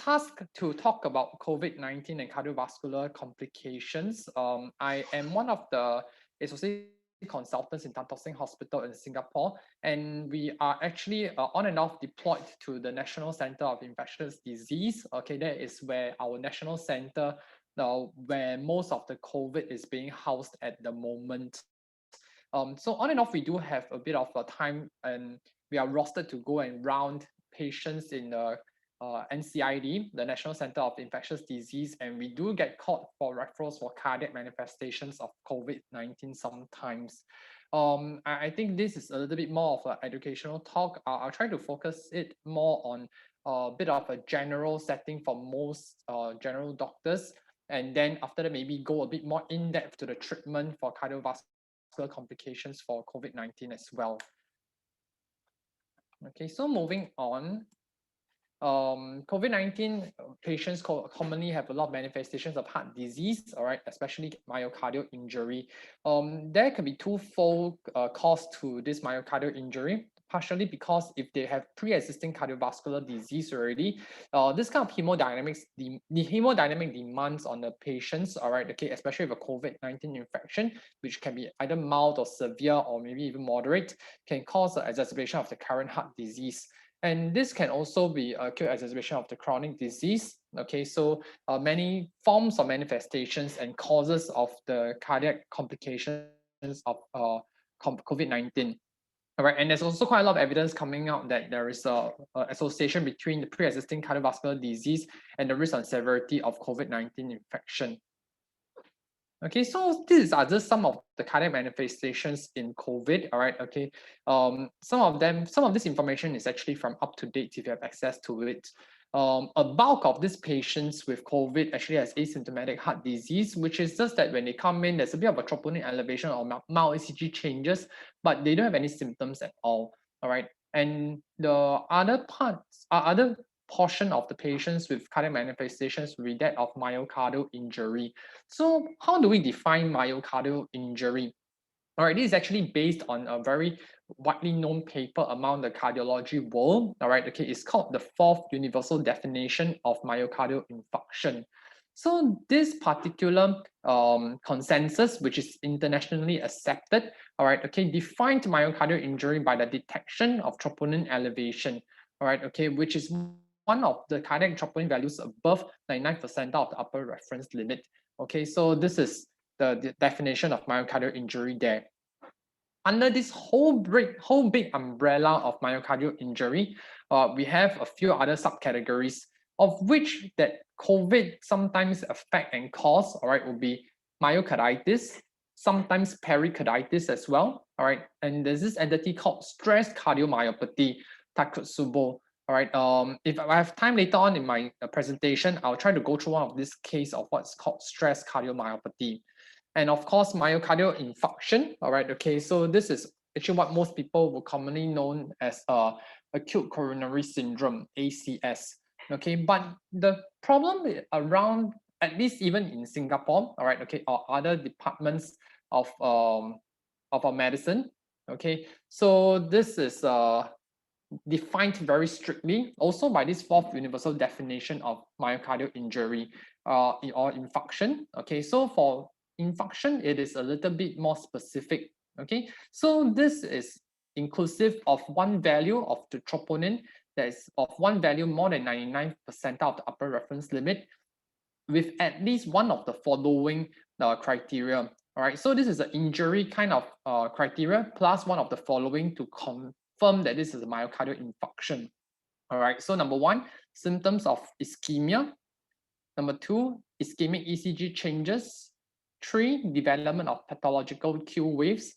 tasked to talk about COVID-19 and cardiovascular complications. I am one of the associate consultants in Tan Tock Seng Hospital in Singapore, and we are actually on and off deployed to the National Center of Infectious Disease. Okay, that is where our national center, where most of the COVID is being housed at the moment. So on and off, we do have a bit of a time, and we are rostered to go and round patients in the NCID, the National Center of Infectious Disease, and we do get called for referrals for cardiac manifestations of COVID-19 sometimes. I think this is a little bit more of an educational talk. I'll try to focus it more on a bit of a general setting for most general doctors, and then after that, maybe go a bit more in depth to the treatment for cardiovascular complications for COVID-19 as well. Okay, so moving on. COVID-19 patients commonly have a lot of manifestations of heart disease, all right, especially myocardial injury. There can be twofold cause to this myocardial injury, partially because if they have pre-existing cardiovascular disease already, this kind of hemodynamics, the hemodynamic demands on the patients, all right, okay, especially with a COVID-19 infection, which can be either mild or severe or maybe even moderate, can cause an exacerbation of the current heart disease. And this can also be acute exacerbation of the chronic disease. Okay, so many forms of manifestations and causes of the cardiac complications of COVID-19. All right, and there's also quite a lot of evidence coming out that there is a association between the pre-existing cardiovascular disease and the risk and severity of COVID-19 infection. Okay, so these are just some of the cardiac manifestations in COVID. All right, okay. Some of this information is actually from UpToDate if you have access to it. A bulk of these patients with COVID actually has asymptomatic heart disease, which is just that when they come in, there's a bit of a troponin elevation or mild ECG changes, but they don't have any symptoms at all. All right, and the other portion of the patients with cardiac manifestations will be that of myocardial injury. So how do we define myocardial injury? All right, this is actually based on a very widely known paper among the cardiology world. All right, okay, it's called the fourth universal definition of myocardial infarction. So this particular consensus, which is internationally accepted, all right, okay, defined myocardial injury by the detection of troponin elevation, all right, okay, which is one of the cardiac troponin values above 99% of the upper reference limit. Okay, so this is the definition of myocardial injury there. Under this whole big umbrella of myocardial injury, we have a few other subcategories of which that COVID sometimes affect and cause, all right, will be myocarditis, sometimes pericarditis as well, all right, and there's this entity called stress cardiomyopathy, Takotsubo. All right, if I have time later on in my presentation, I'll try to go through one of this case of what's called stress cardiomyopathy. And of course, myocardial infarction, all right, okay, so this is actually what most people will commonly known as acute coronary syndrome, ACS, okay, but the problem around, at least even in Singapore, all right, okay, or other departments of our medicine, okay, so this is defined very strictly also by this fourth universal definition of myocardial injury or infarction. Okay, so for infarction, it is a little bit more specific. Okay, so this is inclusive of one value of the troponin that is of one value more than 99% of the upper reference limit with at least one of the following criteria. All right, so this is an injury kind of criteria plus one of the following to confirm that this is a myocardial infarction. All right, so number one, symptoms of ischemia. Number two, ischemic ECG changes. Three, development of pathological Q waves.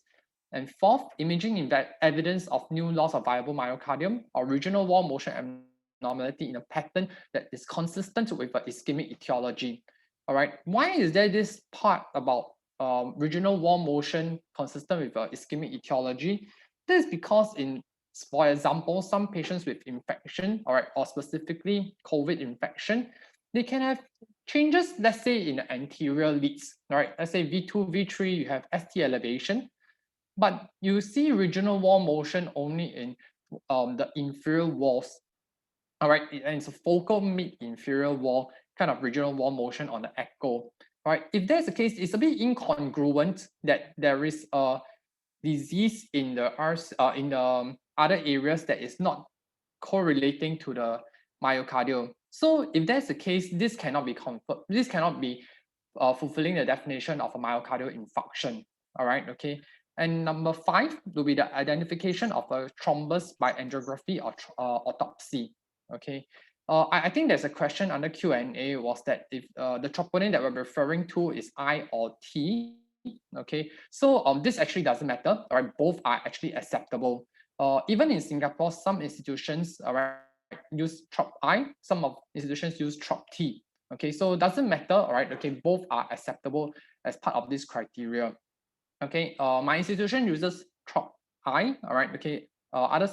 And fourth, imaging evidence of new loss of viable myocardium or regional wall motion abnormality in a pattern that is consistent with an ischemic etiology. All right, why is there this part about regional wall motion consistent with an ischemic etiology? This is because for example, some patients with infection, all right, or specifically COVID infection, they can have changes, let's say in the anterior leads, all right, let's say V2, V3, you have ST elevation, but you see regional wall motion only in the inferior walls. All right, and it's a focal mid-inferior wall, kind of regional wall motion on the echo. Right, if that's the case, it's a bit incongruent that there is a disease in the other areas that is not correlating to the myocardial. So if that's the case, this cannot be confirmed. This cannot be fulfilling the definition of a myocardial infarction. All right, okay. And number 5 will be the identification of a thrombus by angiography or autopsy. Okay. I think there's a question under Q&A was that if the troponin that we're referring to is I or T. Okay. So this actually doesn't matter. All right. Both are actually acceptable. Even in Singapore, some institutions use trop I, some of institutions use trop T. Okay, so it doesn't matter, all right? Okay, both are acceptable as part of this criteria. Okay, my institution uses trop I, all right? Okay, other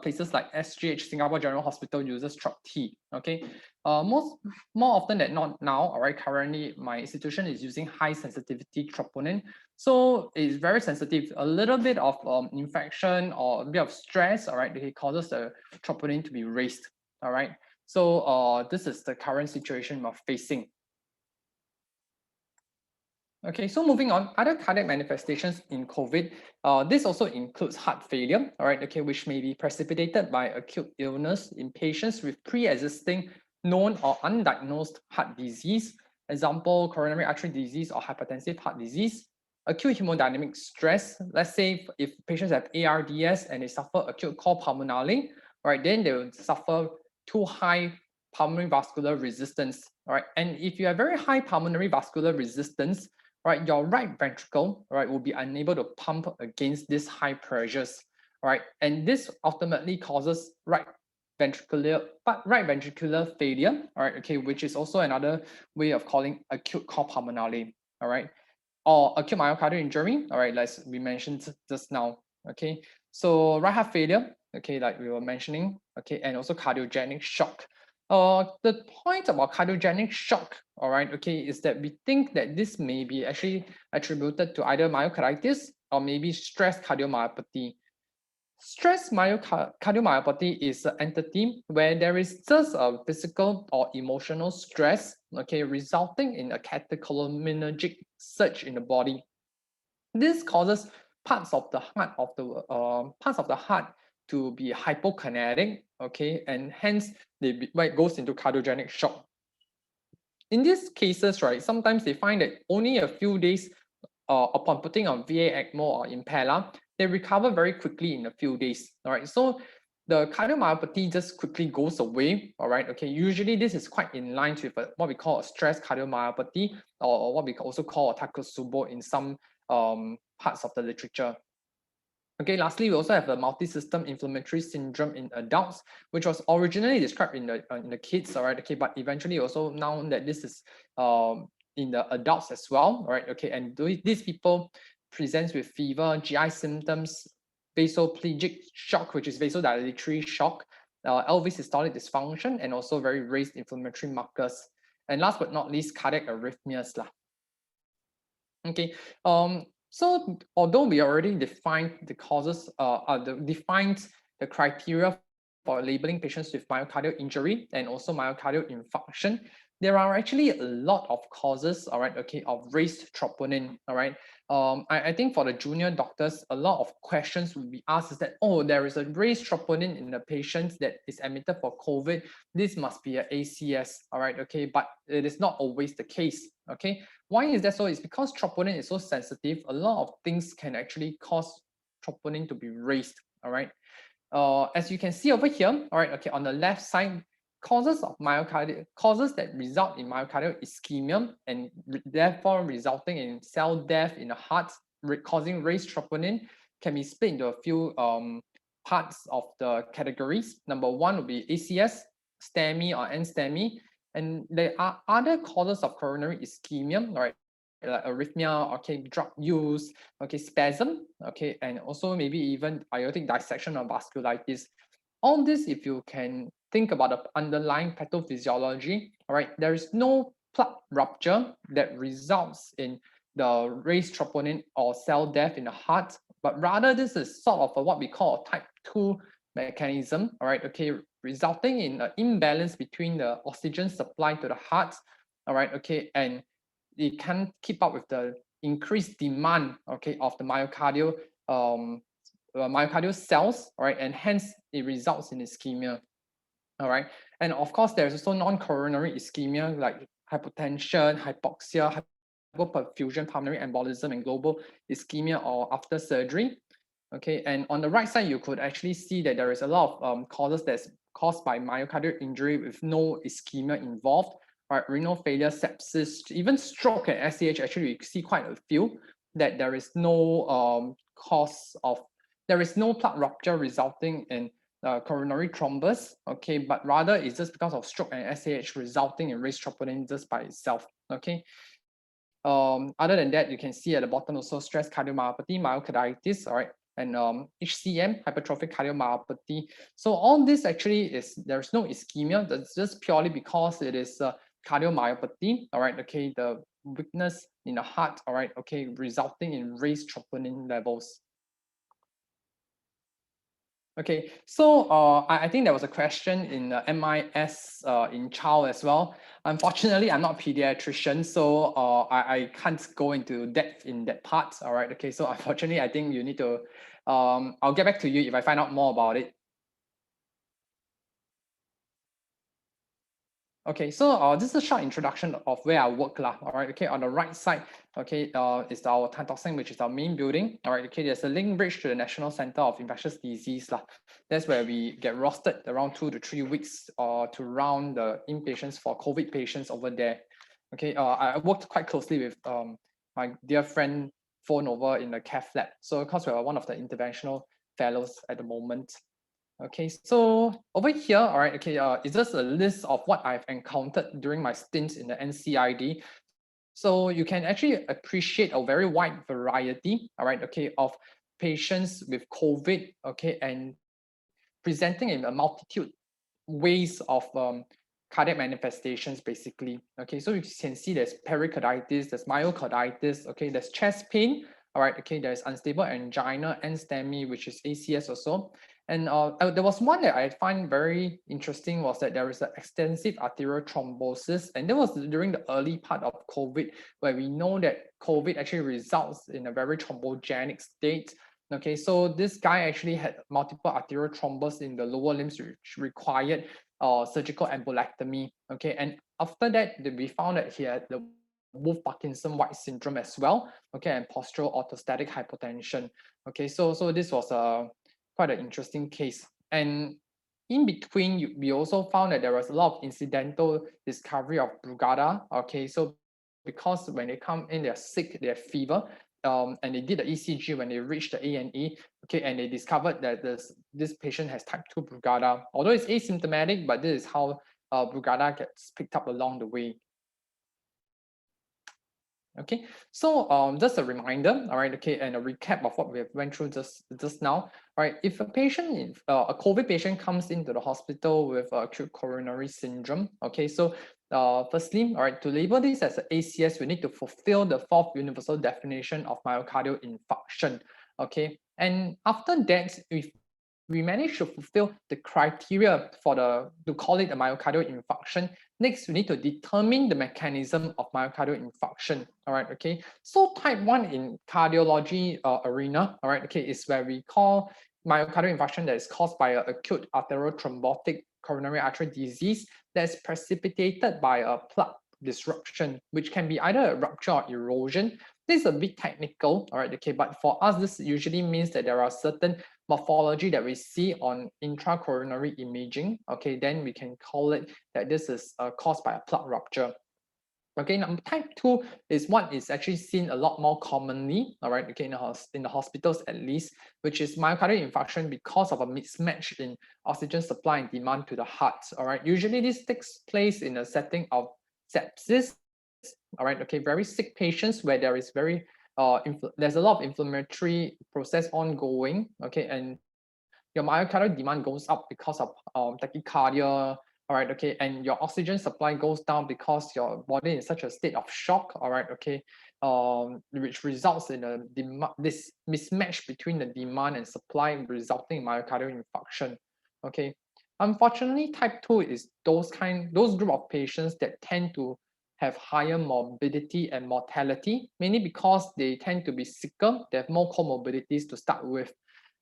places like SGH, Singapore General Hospital, uses trop T. Okay, more often than not now, all right, currently my institution is using high sensitivity troponin. So it's very sensitive. A little bit of infection or a bit of stress, all right, it causes the troponin to be raised, all right? So this is the current situation we're facing. Okay, so moving on, other cardiac manifestations in COVID, this also includes heart failure, all right, okay, which may be precipitated by acute illness in patients with pre-existing known or undiagnosed heart disease, example, coronary artery disease or hypertensive heart disease, acute hemodynamic stress. Let's say if patients have ARDS and they suffer acute cor pulmonale, right, then they will suffer too high pulmonary vascular resistance, all right, and if you have very high pulmonary vascular resistance, right, your right ventricle, right, will be unable to pump against these high pressures, right, and this ultimately causes right ventricular failure, all right, okay, which is also another way of calling acute cor pulmonale, all right, or acute myocardial injury, all right, as we mentioned just now, okay, so right heart failure, okay, like we were mentioning, okay, and also cardiogenic shock. The point about cardiogenic shock, all right, okay, is that we think that this may be actually attributed to either myocarditis or maybe stress cardiomyopathy. Stress cardiomyopathy is an entity where there is just a physical or emotional stress, okay, resulting in a catecholaminergic surge in the body. This causes parts of the heart to be hypokinetic, okay, and hence it goes into cardiogenic shock. In these cases, right, sometimes they find that only a few days upon putting on VA ECMO or Impella, they recover very quickly in a few days. All right, so the cardiomyopathy just quickly goes away. All right, okay. Usually this is quite in line with what we call a stress cardiomyopathy, or what we also call a Takotsubo in some parts of the literature. Okay, lastly, we also have the multi-system inflammatory syndrome in adults, which was originally described in the kids, all right, okay, but eventually also known that this is in the adults as well, all right, okay, and these people presents with fever, GI symptoms, vasoplegic shock, which is vasodilatory shock, LV systolic dysfunction, and also very raised inflammatory markers. And last but not least, cardiac arrhythmias lah. Okay, so although we already defined the causes, defined the criteria for labeling patients with myocardial injury and also myocardial infarction, there are actually a lot of causes, all right, okay, of raised troponin, all right. I think for the junior doctors, a lot of questions will be asked is that, oh, there is a raised troponin in the patients that is admitted for COVID. This must be an ACS, all right, okay, but it is not always the case, okay. Why is that so? It's because troponin is so sensitive. A lot of things can actually cause troponin to be raised, all right. As you can see over here, all right, okay, on the left side, causes that result in myocardial ischemia and therefore resulting in cell death in the heart, causing raised troponin, can be split into a few parts of the categories. Number 1 would be ACS, STEMI or NSTEMI, and there are other causes of coronary ischemia, right? Like arrhythmia, okay, drug use, okay, spasm, okay, and also maybe even aortic dissection or vasculitis. All this, if you can think about the underlying pathophysiology, all right, there is no plug rupture that results in the raised troponin or cell death in the heart, but rather this is sort of what we call a type 2 mechanism, all right, okay, resulting in an imbalance between the oxygen supply to the heart, all right, okay, and it can't keep up with the increased demand, okay, of the myocardial cells, all right, and hence it results in ischemia, all right. And of course, there's also non-coronary ischemia like hypotension, hypoxia, hypoperfusion, pulmonary embolism, and global ischemia or after surgery. Okay, and on the right side, you could actually see that there is a lot of causes that's caused by myocardial injury with no ischemia involved, right? Renal failure, sepsis, even stroke and STH. Actually, we see quite a few that there is no there is no plaque rupture resulting in coronary thrombus, okay, but rather it's just because of stroke and STH resulting in raised troponin just by itself, okay. Other than that, you can see at the bottom also stress cardiomyopathy, myocarditis, all right, and HCM, hypertrophic cardiomyopathy. So all this actually there's no ischemia. That's just purely because it is cardiomyopathy, all right, okay, the weakness in the heart, all right, okay, resulting in raised troponin levels. Okay, so I think there was a question in MIS in child as well. Unfortunately, I'm not a pediatrician, so I can't go into depth in that part. All right, okay, so unfortunately, I think you need to, I'll get back to you if I find out more about it. Okay, so this is a short introduction of where I work lah. All right, okay, on the right side, okay, is our Tan Tock Seng, which is our main building. All right, okay, there's a link bridge to the National Center of Infectious Disease lah. That's where we get rostered around 2 to 3 weeks to round the inpatients for COVID patients over there. Okay, I worked quite closely with my dear friend phone over in the cath lab. So because we're one of the interventional fellows at the moment. Okay, so over here, all right, okay, it's just a list of what I've encountered during my stint in the NCID. So you can actually appreciate a very wide variety, all right, okay, of patients with COVID, okay, and presenting in a multitude ways of cardiac manifestations, basically. Okay, so you can see there's pericarditis, there's myocarditis, okay, there's chest pain, all right, okay, there's unstable angina and STEMI, which is ACS also. And there was one that I find very interesting was that there is an extensive arterial thrombosis, and that was during the early part of COVID, where we know that COVID actually results in a very thrombogenic state. Okay, so this guy actually had multiple arterial thrombus in the lower limbs, which required surgical embolectomy. Okay, and after that, we found that he had the Wolff-Parkinson-White syndrome as well. Okay, and postural orthostatic hypotension. Okay, so this was quite an interesting case. And in between, we also found that there was a lot of incidental discovery of Brugada. Okay, so because when they come in, they're sick, they have fever, and they did the ECG when they reached the A&E, okay, and they discovered that this patient has type 2 Brugada. Although it's asymptomatic, but this is how Brugada gets picked up along the way. Okay, so just a reminder, all right, okay, and a recap of what we have went through just now. All right, if a patient, a COVID patient comes into the hospital with acute coronary syndrome, okay, so firstly, all right, to label this as an ACS, we need to fulfill the 4th universal definition of myocardial infarction, okay, and after that, if we managed to fulfill the criteria to call it a myocardial infarction. Next, we need to determine the mechanism of myocardial infarction. All right, okay. So type 1 in cardiology arena, all right, okay, is where we call myocardial infarction that is caused by an acute arteriothrombotic coronary artery disease that's precipitated by a plaque disruption, which can be either a rupture or erosion. This is a bit technical, all right, okay, but for us, this usually means that there are certain morphology that we see on intracoronary imaging, okay, then we can call it that this is caused by a plaque rupture. Okay, now type 2 is what is actually seen a lot more commonly, all right, okay, in the hospitals at least, which is myocardial infarction because of a mismatch in oxygen supply and demand to the heart, all right. Usually this takes place in a setting of sepsis, all right, okay, very sick patients where there is there's a lot of inflammatory process ongoing, okay, and your myocardial demand goes up because of tachycardia, all right, okay, and your oxygen supply goes down because your body is in such a state of shock, all right, okay, which results in this mismatch between the demand and supply, resulting in myocardial infarction, okay. Unfortunately, type 2 is those group of patients that tend to have higher morbidity and mortality, mainly because they tend to be sicker, they have more comorbidities to start with.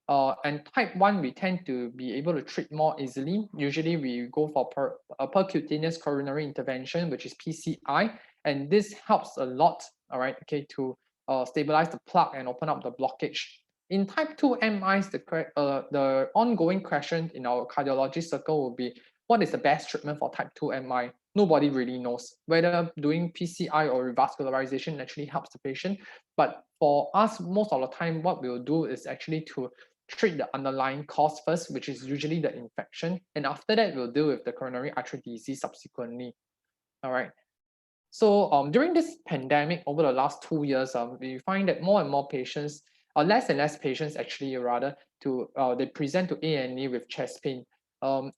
And type 1, we tend to be able to treat more easily. Usually, we go for percutaneous coronary intervention, which is PCI, and this helps a lot, all right, okay, to stabilize the plaque and open up the blockage. In type 2 MIs, the ongoing question in our cardiology circle will be, what is the best treatment for type 2 MI? Nobody really knows whether doing PCI or revascularization actually helps the patient. But for us, most of the time, what we'll do is actually to treat the underlying cause first, which is usually the infection. And after that, we'll deal with the coronary artery disease subsequently. All right. So during this pandemic, over the last 2 years, we find that more and more patients, less and less patients actually rather, they present to A&E with chest pain.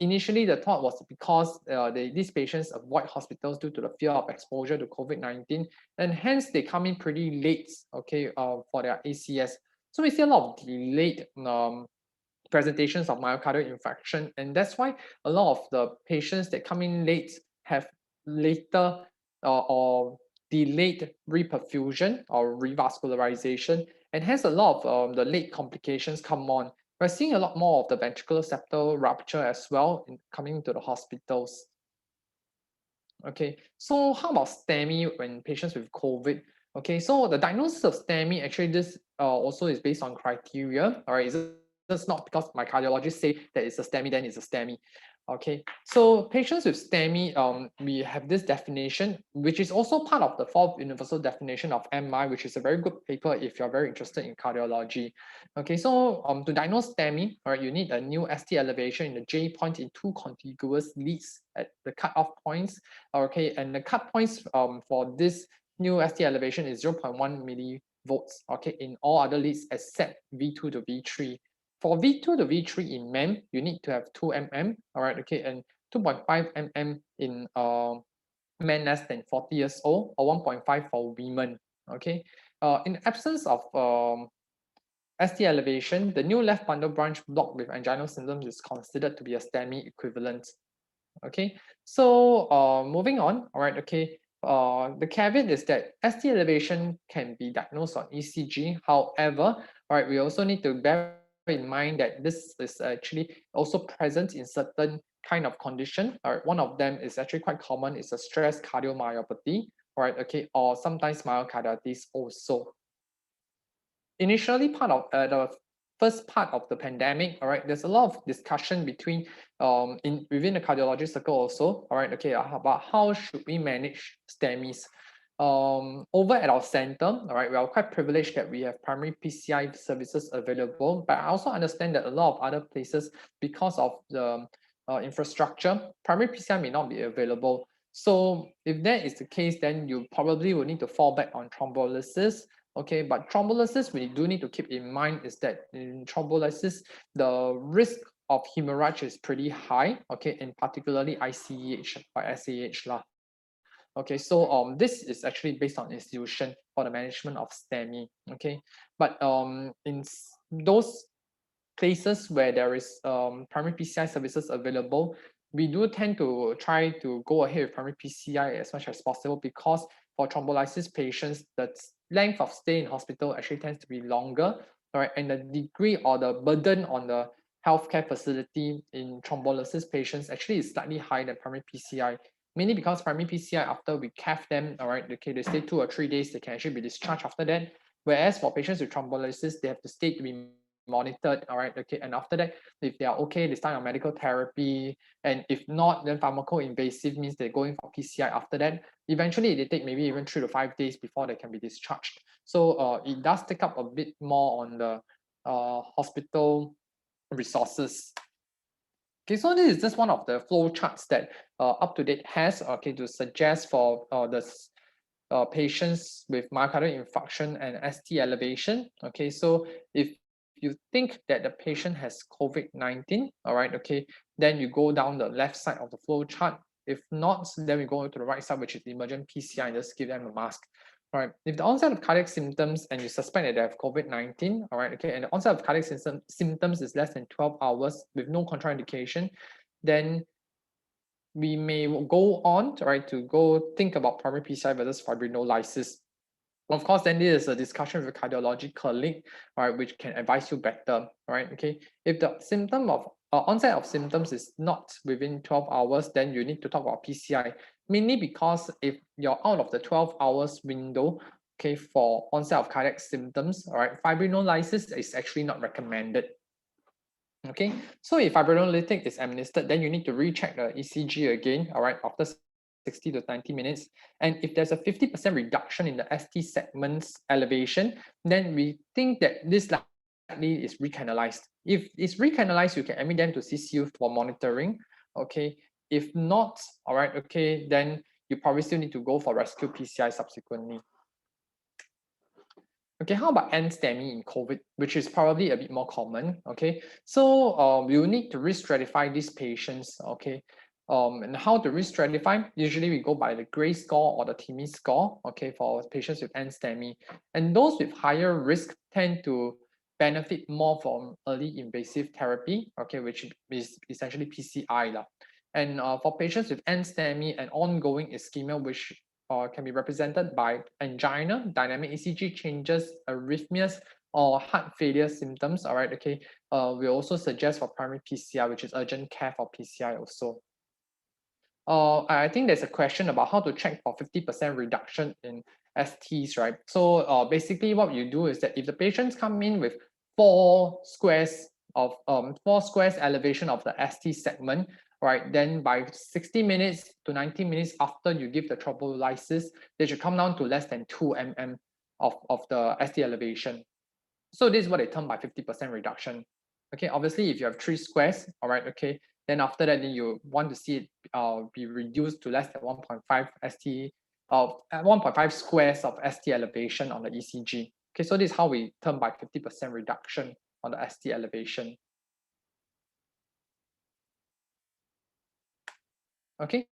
Initially, the thought was because these patients avoid hospitals due to the fear of exposure to COVID-19, and hence they come in pretty late, okay, for their ACS. So we see a lot of delayed presentations of myocardial infarction, and that's why a lot of the patients that come in late have later or delayed reperfusion or revascularization, and hence a lot of the late complications come on. We're seeing a lot more of the ventricular septal rupture as well coming to the hospitals. Okay, so how about STEMI when patients with COVID? Okay, so the diagnosis of STEMI, actually this also is based on criteria, all right? It's not because my cardiologist say that it's a STEMI, then it's a STEMI. Okay, so patients with STEMI, we have this definition, which is also part of the fourth universal definition of MI, which is a very good paper if you're very interested in cardiology. Okay, so to diagnose STEMI, all right, you need a new ST elevation in the J point in 2 contiguous leads at the cutoff points. Okay, and the cut points for this new ST elevation is 0.1 millivolts, okay, in all other leads except V2 to V3. For V2 to V3 in men, you need to have 2 mm, all right, okay, and 2.5 mm in men less than 40 years old, or 1.5 for women, okay. In the absence of ST elevation, the new left bundle branch blocked with anginal symptoms is considered to be a STEMI equivalent. Okay, so moving on, all right, okay. The caveat is that ST elevation can be diagnosed on ECG. However, all right, we also need to bear in mind that this is actually also present in certain kind of condition. All right, one of them is actually quite common. It's a stress cardiomyopathy, all right, okay, or sometimes myocarditis also. Initially, part of the first part of the pandemic, all right, there's a lot of discussion between within the cardiology circle also, all right, okay, about how should we manage STEMIs. Over at our center, all right, we are quite privileged that we have primary PCI services available, but I also understand that a lot of other places, because of the infrastructure, primary PCI may not be available. So if that is the case, then you probably will need to fall back on thrombolysis. Okay, but thrombolysis, we do need to keep in mind is that in thrombolysis, the risk of hemorrhage is pretty high, okay, and particularly ICEH or SAH lah. Okay, so this is actually based on institution for the management of STEMI, okay, but in those places where there is primary PCI services available, we do tend to try to go ahead with primary PCI as much as possible, because for thrombolysis patients, the length of stay in hospital actually tends to be longer, all right, and the degree or the burden on the healthcare facility in thrombolysis patients actually is slightly higher than primary PCI, mainly because primary PCI, after we cath them, all right, okay, they stay 2 or 3 days, they can actually be discharged after that, whereas for patients with thrombolysis, they have to stay to be monitored, all right, okay, and after that, if they are okay, they start on medical therapy, and if not, then pharmacoinvasive means they're going for PCI after that. Eventually, they take maybe even 3 to 5 days before they can be discharged. So it does take up a bit more on the hospital resources. Okay, so this is just one of the flow charts that UpToDate has, okay, to suggest for the patients with myocardial infarction and ST elevation. Okay, so if you think that the patient has COVID-19, all right, okay, then you go down the left side of the flow chart. If not, then we go to the right side, which is the emergent PCI, and just give them a mask. All right, if the onset of cardiac symptoms and you suspect that they have COVID-19, all right, okay, and the onset of cardiac symptoms is less than 12 hours with no contraindication, then we may go on, right, to go think about primary PCI versus fibrinolysis. Of course, then there is a discussion with a cardiology colleague, right, which can advise you better, right? Okay, if the symptom of onset of symptoms is not within 12 hours, then you need to talk about PCI, mainly because if you're out of the 12 hours window, okay, for onset of cardiac symptoms, all right, fibrinolysis is actually not recommended. Okay, so if fibrinolytic is administered, then you need to recheck the ECG again, all right, after 60 to 90 minutes. And if there's a 50% reduction in the ST segments elevation, then we think that this likely is recanalized. If it's recanalized, you can admit them to CCU for monitoring. Okay, if not, all right, okay, then you probably still need to go for rescue PCI subsequently. Okay, how about STEMI in COVID, which is probably a bit more common, okay? So you need to risk stratify these patients, okay? And how to risk stratify? Usually we go by the Gray score or the TIMI score, okay, for patients with STEMI. And those with higher risk tend to benefit more from early invasive therapy, okay, which is essentially PCI. And for patients with STEMI and ongoing ischemia, which can be represented by angina, dynamic ECG changes, arrhythmias, or heart failure symptoms. All right, okay. We also suggest for primary PCI, which is urgent care for PCI also. I think there's a question about how to check for 50% reduction in STs, right? So basically what you do is that if the patients come in with 4 squares elevation of the ST segment, right, then by 60 minutes to 90 minutes after you give the thrombolysis, they should come down to less than 2 mm of the ST elevation. So this is what they term by 50% reduction. Okay, obviously if you have 3 squares, all right, okay, then after that, then you want to see it be reduced to less than 1.5 ST, 1.5 squares of ST elevation on the ECG. Okay, so this is how we term by 50% reduction on the ST elevation. Okay,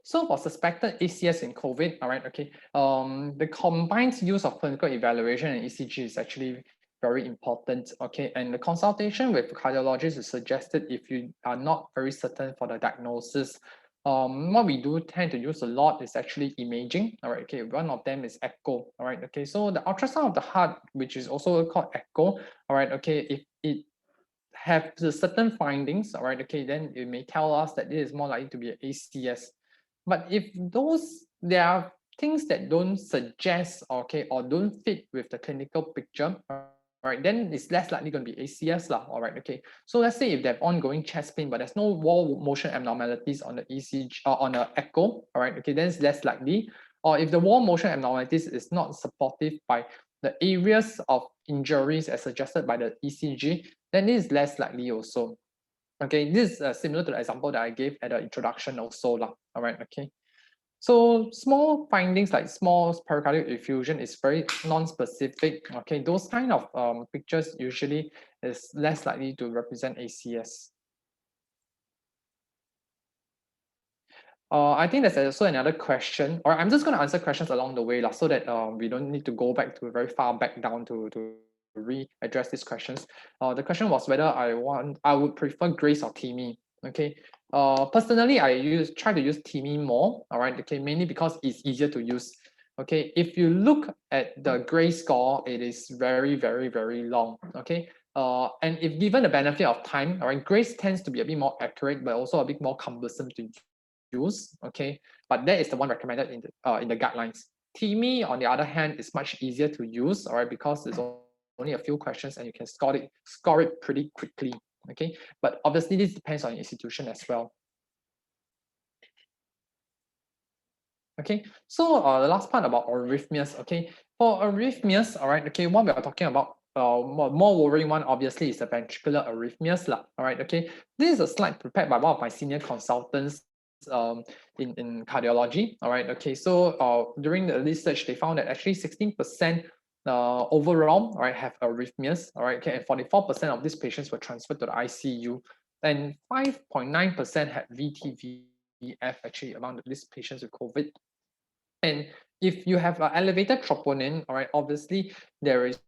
so for suspected ACS in COVID, all right, okay, the combined use of clinical evaluation and ECG is actually very important, okay, and the consultation with cardiologists is suggested if you are not very certain for the diagnosis. What we do tend to use a lot is actually imaging, all right, okay, one of them is echo, all right, okay, so the ultrasound of the heart, which is also called echo, all right, okay, if it have the certain findings, all right, okay, then it may tell us that it is more likely to be an ACS. But if there are things that don't suggest, okay, or don't fit with the clinical picture, all right, then it's less likely going to be ACS, all right, okay. So let's say if they have ongoing chest pain, but there's no wall motion abnormalities on the ECG or on the echo, all right, okay, then it's less likely. Or if the wall motion abnormalities is not supportive by the areas of injuries as suggested by the ECG, then this is less likely also. Okay, this is similar to the example that I gave at the introduction also. All right, okay. So small findings like small pericardial effusion is very non-specific. Okay, those kind of pictures usually is less likely to represent ACS. I think there's also another question, or I'm just going to answer questions along the way, so that we don't need to go back to very far back down to re-address these questions. The question was whether I would prefer Grace or TIMI. Okay. Personally, I try to use TIMI more. All right. Okay. Mainly because it's easier to use. Okay. If you look at the Gray score, it is very, very, very long. Okay. And if given the benefit of time, all right, Grace tends to be a bit more accurate, but also a bit more cumbersome to use. Okay. But that is the one recommended in the guidelines. TIMI, on the other hand, is much easier to use, all right, because it's only a few questions and you can score it pretty quickly. Okay, but obviously this depends on your institution as well. Okay, so the last part about arrhythmias. Okay, for arrhythmias, all right, okay, what we are talking about, more worrying one obviously is the ventricular arrhythmias, all right, okay. This is a slide prepared by one of my senior consultants in cardiology, all right, okay. So during the research, they found that actually 16% overall, right, have arrhythmias, all right, okay, and 44% of these patients were transferred to the ICU, and 5.9% had VTVF actually among these patients with COVID. And if you have elevated troponin, all right, obviously there is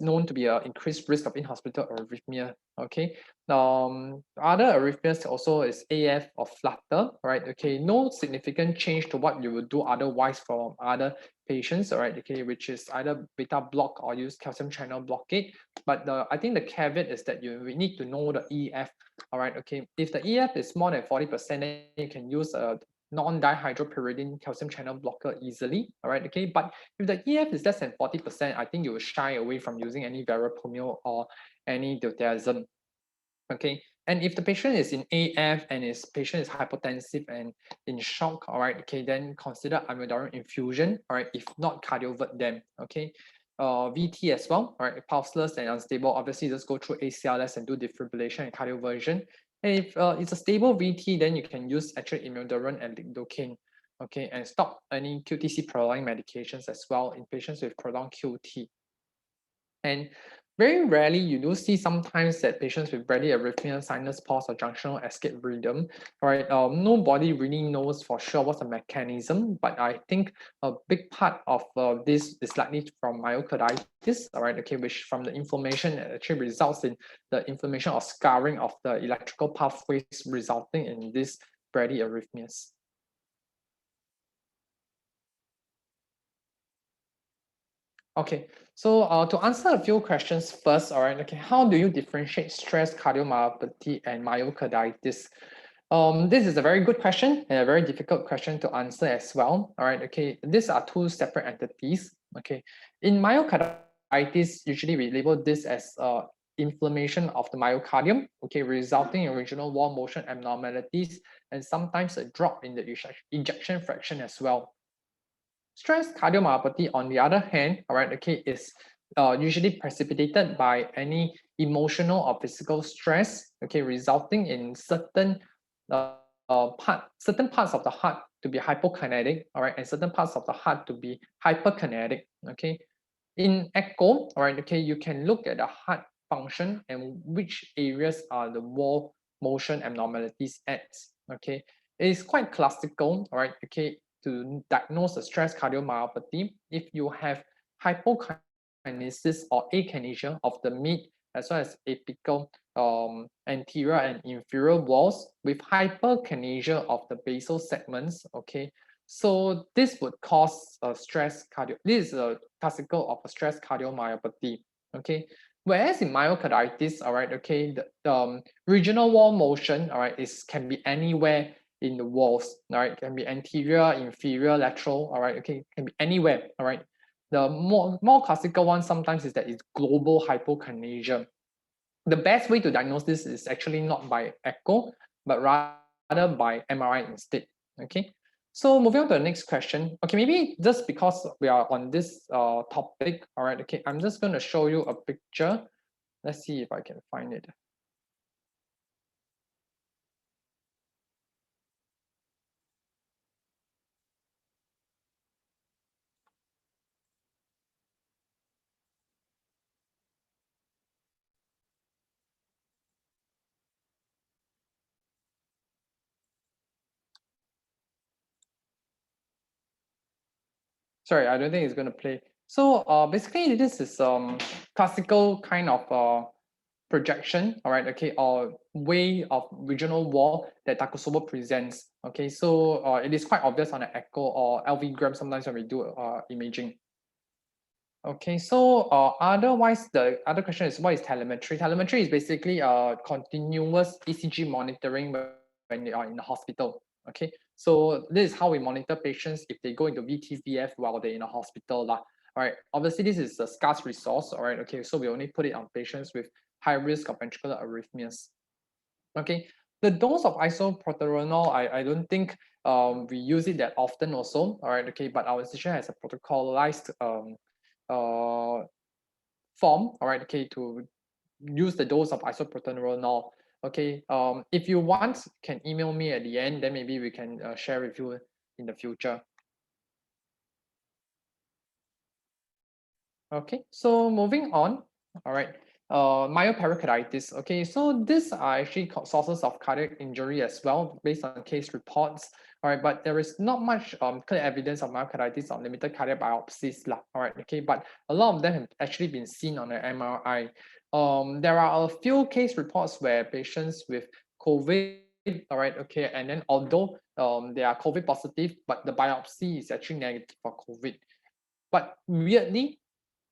known to be an increased risk of in-hospital arrhythmia. Okay. Other arrhythmias also is AF or flutter, right? Okay, no significant change to what you would do otherwise from other patients, all right? Okay, which is either beta block or use calcium channel blockade. But I think the caveat is that we need to know the EF, all right? Okay, if the EF is more than 40%, then you can use a non-dihydropyridine calcium channel blocker easily, all right? Okay, but if the EF is less than 40%, I think you will shy away from using any verapamil or any diltiazem. Okay, and if the patient is in AF and his patient is hypotensive and in shock, all right, okay, then consider amiodarone infusion, all right, if not cardiovert them, okay. VT as well, all right, pulseless and unstable, obviously just go through ACLS and do defibrillation and cardioversion. And if it's a stable VT, then you can use actually immunodarone and lidocaine, okay, and stop any QTC prolonging medications as well in patients with prolonged QT. And very rarely, you do see sometimes that patients with bradyarrhythmia, sinus pause, or junctional escape rhythm, right? Nobody really knows for sure what's the mechanism, but I think a big part of this is likely from myocarditis, all right? Okay, which from the inflammation actually results in the inflammation or scarring of the electrical pathways, resulting in these bradyarrhythmias. Okay, so to answer a few questions first, all right, okay, how do you differentiate stress cardiomyopathy and myocarditis? This is a very good question and a very difficult question to answer as well, all right, okay, these are two separate entities, okay. In myocarditis, usually we label this as inflammation of the myocardium, okay, resulting in regional wall motion abnormalities and sometimes a drop in the ejection fraction as well. Stress cardiomyopathy, on the other hand, all right, okay, is usually precipitated by any emotional or physical stress, okay, resulting in certain parts of the heart to be hypokinetic, all right, and certain parts of the heart to be hyperkinetic, okay. In echo, all right, okay, you can look at the heart function and which areas are the wall motion abnormalities at, okay. It is quite classical, all right, okay, to diagnose a stress cardiomyopathy if you have hypokinesis or akinesia of the mid as well as apical anterior and inferior walls with hyperkinesia of the basal segments, okay. So this would cause a stress cardio. This is a classical of a stress cardiomyopathy, okay. Whereas in myocarditis, all right, okay, the regional wall motion, all right, can be anywhere in the walls, all right, can be anterior, inferior, lateral, all right, okay, can be anywhere, all right. The more classical one sometimes is that it's global hypokinesia. The best way to diagnose this is actually not by echo, but rather by MRI instead, okay. So moving on to the next question. Okay, maybe just because we are on this topic, all right, okay, I'm just going to show you a picture. Let's see if I can find it. Sorry, I don't think it's going to play. So basically this is classical kind of projection, all right, okay, or way of regional wall that Takotsubo presents, okay. So it is quite obvious on an echo or LV gram sometimes when we do imaging. Okay, so otherwise the other question is, what is telemetry? Telemetry is basically continuous ECG monitoring when they are in the hospital, okay. So this is how we monitor patients if they go into VTVF while they're in a hospital lah. All right, obviously this is a scarce resource, all right, okay, so we only put it on patients with high risk of ventricular arrhythmias. Okay, the dose of isoproterenol, I don't think we use it that often also, all right, okay, but our institution has a protocolized form, all right, okay, to use the dose of isoproterenol. Okay, if you want, can email me at the end, then maybe we can share with you in the future. Okay, so moving on, all right. myopericarditis. Okay, so these are actually sources of cardiac injury as well, based on case reports. All right, but there is not much clear evidence of myocarditis on limited cardiac biopsies, lah. All right, okay, but a lot of them have actually been seen on an MRI. There are a few case reports where patients with COVID, all right, okay, and then although they are COVID positive, but the biopsy is actually negative for COVID. But weirdly,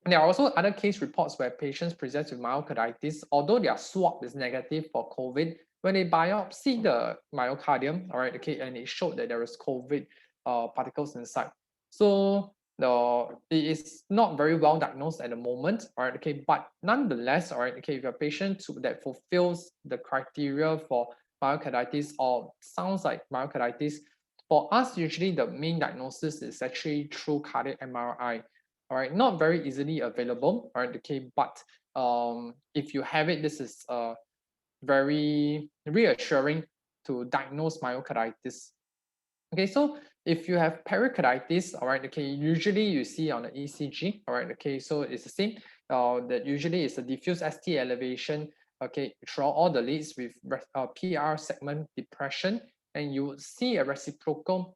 there are also other case reports where patients present with myocarditis, although their swab is negative for COVID. When they biopsy the myocardium, all right, okay, and it showed that there is COVID particles inside. So it is not very well diagnosed at the moment, all right, okay, but nonetheless, all right, okay, if you're a patient that fulfills the criteria for myocarditis or sounds like myocarditis, for us, usually the main diagnosis is actually through cardiac MRI. All right, not very easily available, all right, okay, but if you have it, this is very reassuring to diagnose myocarditis. Okay, so if you have pericarditis, all right, okay, usually you see on the ECG, all right, okay, so it's the same, that usually it's a diffuse ST elevation, okay, throughout all the leads with PR segment depression, and you would see a reciprocal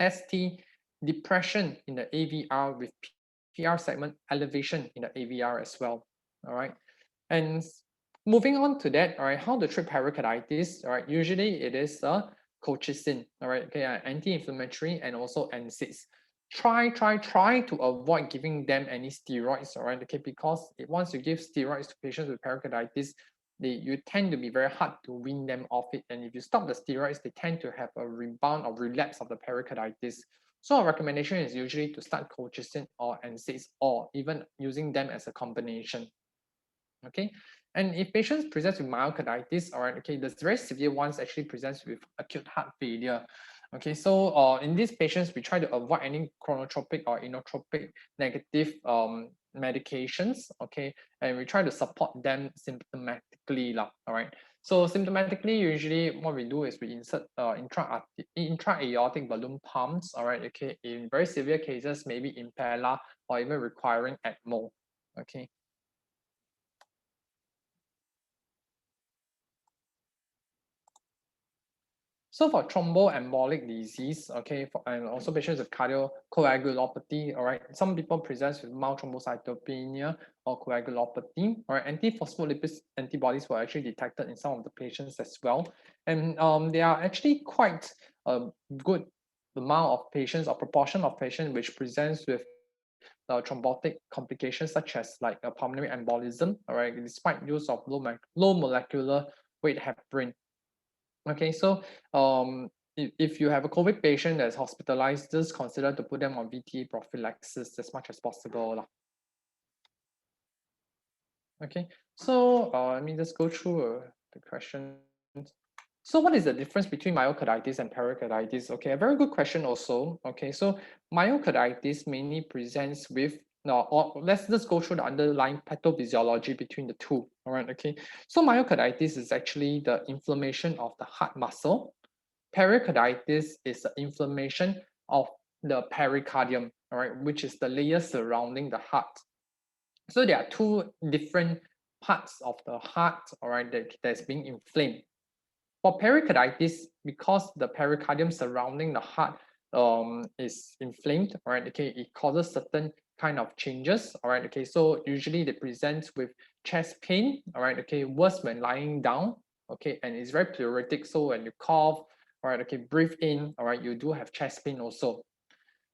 ST depression in the AVR with PR segment elevation in the AVR as well. All right. And moving on to that, all right, how to treat pericarditis, all right, usually it is a colchicine, all right, okay, anti-inflammatory and also NSAIDs. Try to avoid giving them any steroids, all right, okay, because once you give steroids to patients with pericarditis, you tend to be very hard to wean them off it. And if you stop the steroids, they tend to have a rebound or relapse of the pericarditis. So our recommendation is usually to start colchicine or NSAIDs or even using them as a combination. Okay, and if patients present with myocarditis, all right, okay, the very severe ones actually presents with acute heart failure. Okay, so in these patients, we try to avoid any chronotropic or inotropic negative medications, okay, and we try to support them symptomatically, lah, all right. So symptomatically, usually what we do is we insert intra-aortic balloon pumps, all right, okay, in very severe cases, maybe Impella or even requiring ECMO, okay. So for thromboembolic disease, okay, and also patients with coagulopathy, all right, some people present with mild thrombocytopenia or coagulopathy, all right, antiphospholipid antibodies were actually detected in some of the patients as well. And they are actually quite a good amount of patients or proportion of patients which presents with thrombotic complications such as like a pulmonary embolism, all right, despite use of low molecular weight heparin. Okay, so if you have a COVID patient that's hospitalized, just consider to put them on VTA prophylaxis as much as possible, lah. Okay, so let me just go through the questions. So what is the difference between myocarditis and pericarditis? Okay, a very good question also. Okay, so myocarditis mainly presents with or let's just go through the underlying pathophysiology between the two. All right, okay. So myocarditis is actually the inflammation of the heart muscle. Pericarditis is the inflammation of the pericardium, all right, which is the layer surrounding the heart. So there are two different parts of the heart, all right, that's being inflamed. For pericarditis, because the pericardium surrounding the heart is inflamed, all right, okay, it causes certain kind of changes, all right, okay, so usually they present with chest pain, all right, okay, worse when lying down, okay, and it's very pleuritic, so when you cough, all right, okay, breathe in, all right, you do have chest pain also.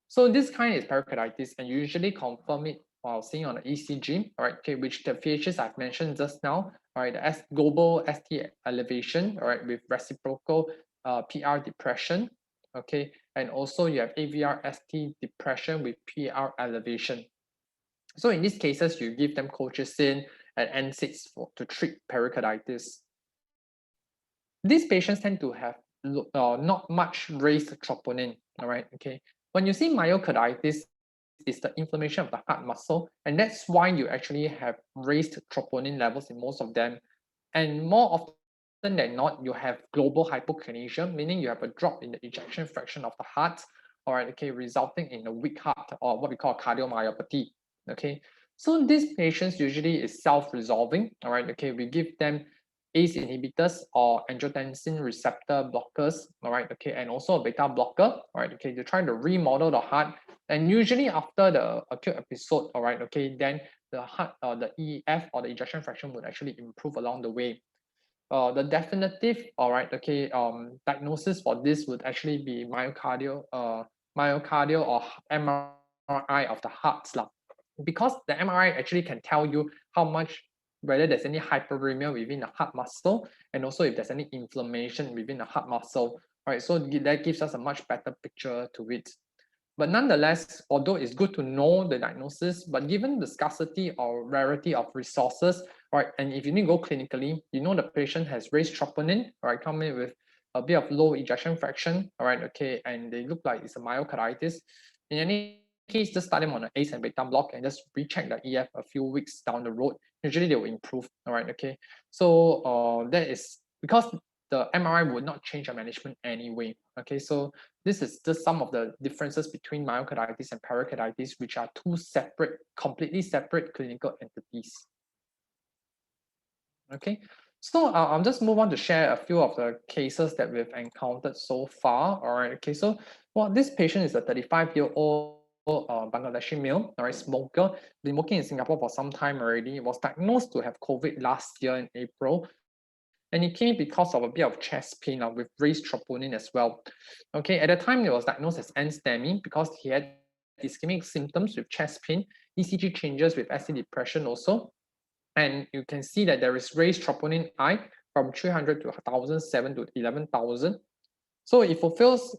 So this kind is pericarditis, and you usually confirm it while seeing on the ECG, all right, okay, which the features I've mentioned just now, all right, the global ST elevation, all right, with reciprocal PR depression, okay, and also you have AVR ST depression with PR elevation. So in these cases, you give them colchicine and NSAIDs to treat pericarditis. These patients tend to have not much raised troponin, all right, okay. When you see myocarditis, is the inflammation of the heart muscle, and that's why you actually have raised troponin levels in most of them. And more often than not, you have global hypokinesia, meaning you have a drop in the ejection fraction of the heart, all right, okay, resulting in a weak heart or what we call cardiomyopathy, okay. So these patients usually is self-resolving, all right, okay, we give them ACE inhibitors or angiotensin receptor blockers, all right, okay, and also a beta blocker, all right, okay, to try to remodel the heart. And usually after the acute episode, all right, okay, then the heart, the EF or the ejection fraction would actually improve along the way. The definitive, all right, okay, diagnosis for this would actually be myocardial or MRI of the heart slump, because the MRI actually can tell you how much, whether there's any hyperemia within the heart muscle, and also if there's any inflammation within the heart muscle, right? So that gives us a much better picture to it. But nonetheless, although it's good to know the diagnosis, but given the scarcity or rarity of resources, right, and if you need to go clinically, you know the patient has raised troponin, right, come in with a bit of low ejection fraction, all right, okay, and they look like it's a myocarditis. In any case, just start them on an ACE and beta block and just recheck the EF a few weeks down the road. Usually they will improve, all right, okay. So that is because the MRI would not change your management anyway, okay. So this is just some of the differences between myocarditis and pericarditis, which are two separate, completely separate clinical entities. Okay, so I'll just move on to share a few of the cases that we've encountered so far. All right, okay, so well, this patient is a 35-year-old Bangladeshi male, all right, smoker, been working in Singapore for some time already, was diagnosed to have COVID last year in April. And it came because of a bit of chest pain with raised troponin as well. Okay, at the time it was diagnosed as STEMI because he had ischemic symptoms with chest pain, ECG changes with acid depression also. And you can see that there is raised troponin I from 300 to 1,007 to 11,000. So it fulfills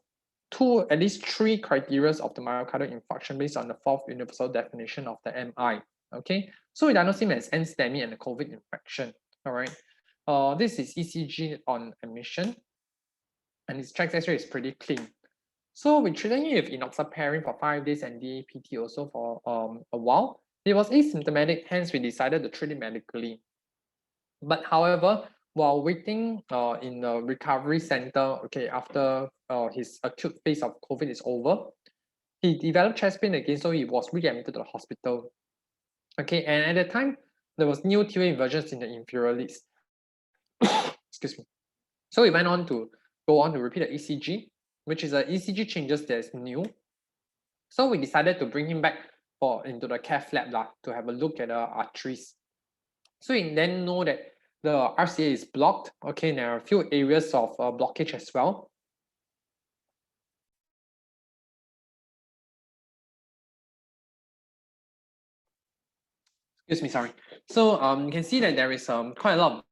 at least three criteria of the myocardial infarction based on the fourth universal definition of the MI. Okay, so we diagnose him as NSTEMI and a COVID infection. All right. This is ECG on admission, and his chest X-ray is pretty clean. So we treated him with enoxaparin for 5 days and DAPT also for a while. He was asymptomatic, hence we decided to treat him medically. But however, while waiting in the recovery center, okay, after his acute phase of COVID is over, he developed chest pain again, so he was readmitted to the hospital. Okay, and at the time, there was new TA inversions in the inferior leads. Excuse me. So we went on to go on to repeat the ECG, which is a ECG changes that is new. So we decided to bring him back into the cath lab to have a look at the arteries. So we then know that the RCA is blocked. Okay, there are a few areas of blockage as well. Excuse me, sorry. So you can see that there is quite a lot of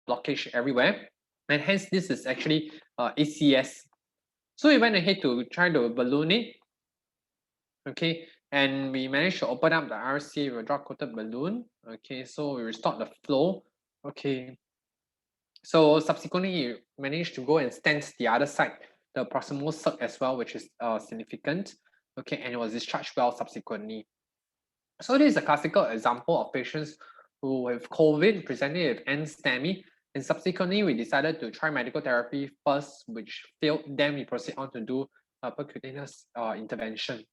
blockage everywhere, and hence this is actually ACS. So we went ahead to try to balloon it. Okay, and we managed to open up the RCA with a drug-coated balloon. Okay, so we restored the flow. Okay, so subsequently you managed to go and stent the other side, the proximal circ as well, which is significant. Okay, and it was discharged well subsequently. So this is a classical example of patients who have COVID presented with NSTEMI, and subsequently we decided to try medical therapy first, which failed. Then we proceed on to do percutaneous intervention.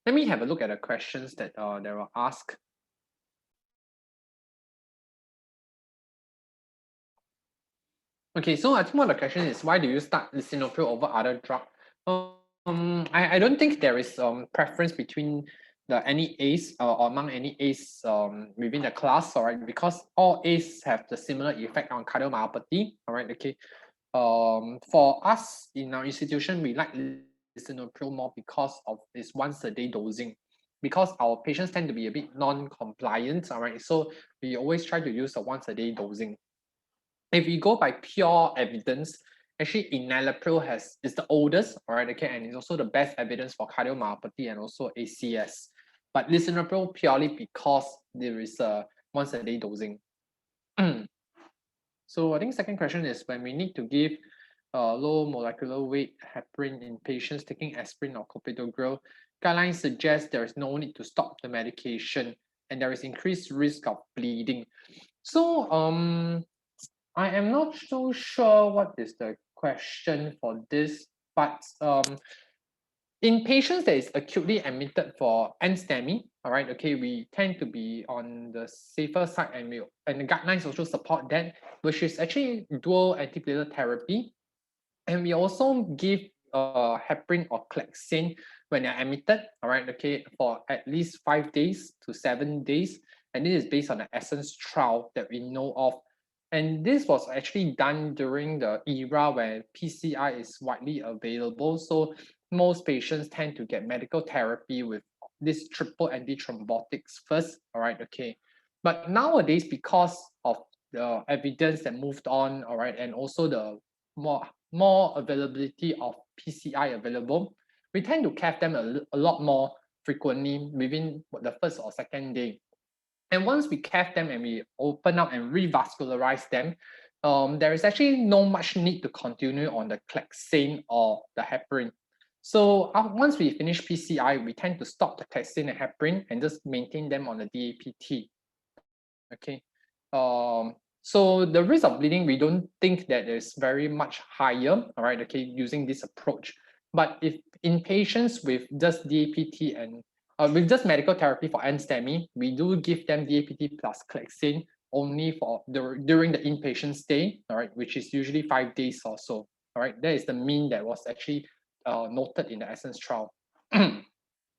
Let me have a look at the questions that they were asked. Okay, so I think one of the question is, why do you start lisinopril over other drug? I don't think there is preference between any ACE or among any ACE within the class, all right, because all ACE have the similar effect on cardiomyopathy, all right, okay. For us in our institution, we like lisinopril more because of its once a day dosing, because our patients tend to be a bit non-compliant, all right, so we always try to use a once a day dosing. If we go by pure evidence, actually enalapril is the oldest, all right, okay, and it's also the best evidence for cardiomyopathy and also ACS. But lisinopril purely because there is a once a day dosing. So I think second question is, when we need to give low molecular weight heparin in patients taking aspirin or clopidogrel, guidelines suggest there is no need to stop the medication and there is increased risk of bleeding. So I am not so sure what is the question for this, but In patients that is acutely admitted for STEMI, all right, okay, we tend to be on the safer side, and the guidelines also support that, which is actually dual antiplatelet therapy. And we also give heparin or Clexane when they're admitted, all right, okay, for at least 5 days to 7 days. And this is based on the Essence trial that we know of. And this was actually done during the era where PCI is widely available. So most patients tend to get medical therapy with this triple antithrombotics first, all right, okay. But nowadays, because of the evidence that moved on, all right, and also the more availability of PCI available, we tend to cath them a lot more frequently within the first or second day. And once we cath them and we open up and revascularize them, there is actually no much need to continue on the Clexane or the heparin. So once we finish PCI, we tend to stop the Clexane and heparin and just maintain them on the DAPT. Okay. So the risk of bleeding, we don't think that is very much higher, all right, okay, using this approach. But if in patients with just DAPT and with just medical therapy for STEMI, we do give them DAPT plus Clexane only for during the inpatient stay, all right, which is usually 5 days or so. All right, that is the mean that was actually noted in the Essence trial.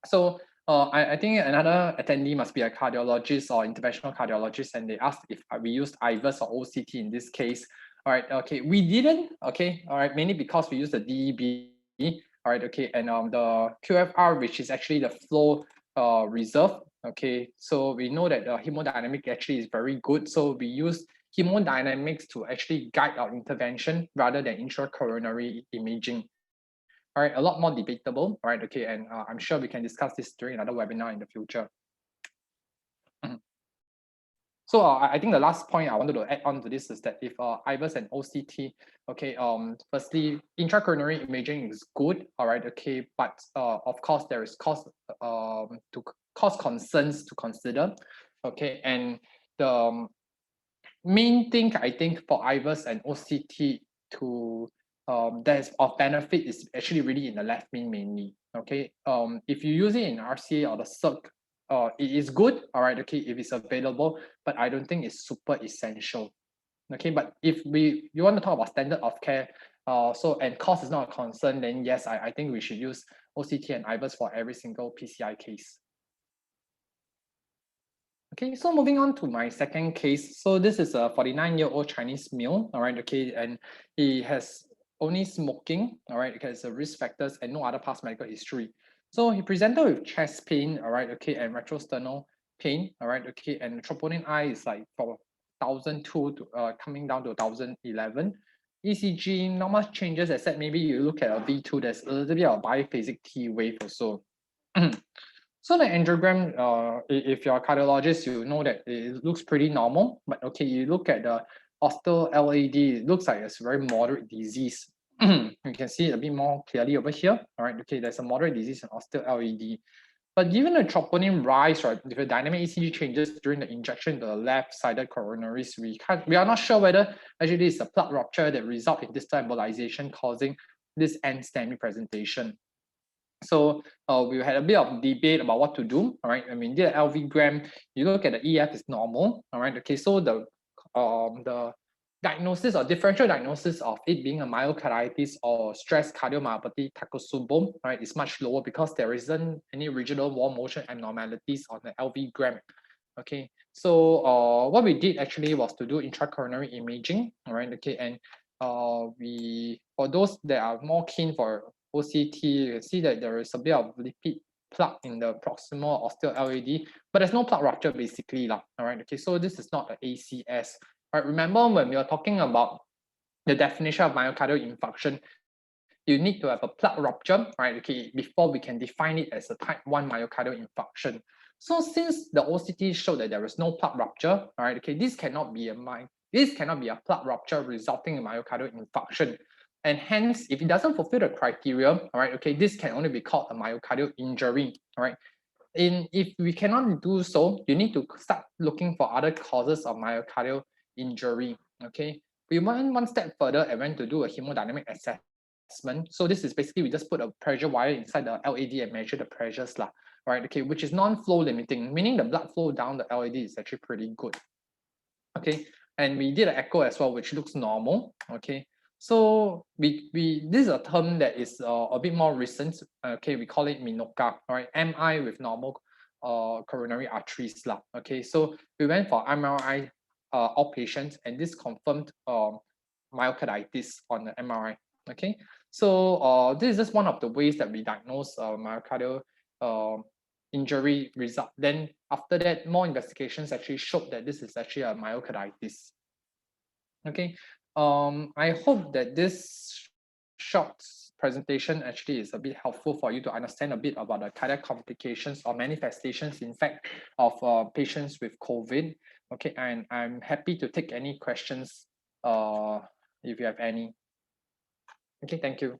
So I think another attendee must be a cardiologist or interventional cardiologist, and they asked if we used IVUS or OCT in this case. All right, okay, we didn't, okay, all right, mainly because we used the DEB, all right, okay, and the QFR, which is actually the flow reserve, okay, so we know that the hemodynamic actually is very good, so we use hemodynamics to actually guide our intervention rather than intracoronary imaging. All right, a lot more debatable, all right, okay, and I'm sure we can discuss this during another webinar in the future. So I think the last point I wanted to add on to this is that if IVUS and OCT, okay, firstly, intracoronary imaging is good, all right, okay, but of course there is cost concerns to consider, okay, and the main thing I think for IVUS and OCT to that is of benefit is actually really in the left main mainly. Okay. If you use it in RCA or the circ, it is good, all right, okay, if it's available, but I don't think it's super essential. Okay, but if you want to talk about standard of care, and cost is not a concern, then yes, I think we should use OCT and IVUS for every single PCI case. Okay, so moving on to my second case. So this is a 49-year-old Chinese male, all right, okay, and he has only smoking, all right, because of risk factors and no other past medical history. So he presented with chest pain, all right, okay, and retrosternal pain, all right, okay, and troponin I is like from 1,002 to coming down to 1,011. ECG, not much changes except maybe you look at a V2, there's a little bit of biphasic T wave or so. So the angiogram, if you're a cardiologist, you know that it looks pretty normal. But okay, you look at the ostial LAD, it looks like it's a very moderate disease. You can see it a bit more clearly over here. All right, okay, there's a moderate disease in ostial LAD. But given the troponin rise, right, if the dynamic ECG changes during the injection to the left-sided coronaries, we are not sure whether actually this is a plug rupture that results in distal embolization causing this end-STEMI presentation. So we had a bit of debate about what to do. All right, I mean, the LV gram, you look at the EF is normal. All right, okay, so the diagnosis or differential diagnosis of it being a myocarditis or stress cardiomyopathy Takotsubo, right, is much lower because there isn't any regional wall motion abnormalities on the LV gram. Okay, so what we did actually was to do intracoronary imaging. All right, okay, and we, for those that are more keen for OCT, you can see that there is a bit of lipid plug in the proximal ostial LAD, but there's no plug rupture basically. All right, okay, so this is not an ACS. All right, remember when we are talking about the definition of myocardial infarction, you need to have a plug rupture, right? Okay, before we can define it as a type 1 myocardial infarction. So since the OCT showed that there is no plug rupture, all right, okay, this cannot be a plug rupture resulting in myocardial infarction. And hence, if it doesn't fulfill the criteria, all right, okay, this can only be called a myocardial injury, all right. If we cannot do so, you need to start looking for other causes of myocardial injury, okay. We went one step further and went to do a hemodynamic assessment assessment. So this is basically we just put a pressure wire inside the LAD and measure the pressures lah, right? Okay, which is non-flow limiting, meaning the blood flow down the LAD is actually pretty good. Okay, and we did an echo as well, which looks normal. Okay, so this is a term that is a bit more recent. Okay, we call it MINOCA, right? MI with normal coronary arteries lah. Okay, so we went for MRI all patients, and this confirmed myocarditis on the MRI. Okay, so this is just one of the ways that we diagnose myocardial injury result. Then after that, more investigations actually showed that this is actually a myocarditis. Okay, I hope that this short presentation actually is a bit helpful for you to understand a bit about the cardiac complications or manifestations, in fact, of patients with COVID. Okay, and I'm happy to take any questions if you have any. Okay, thank you.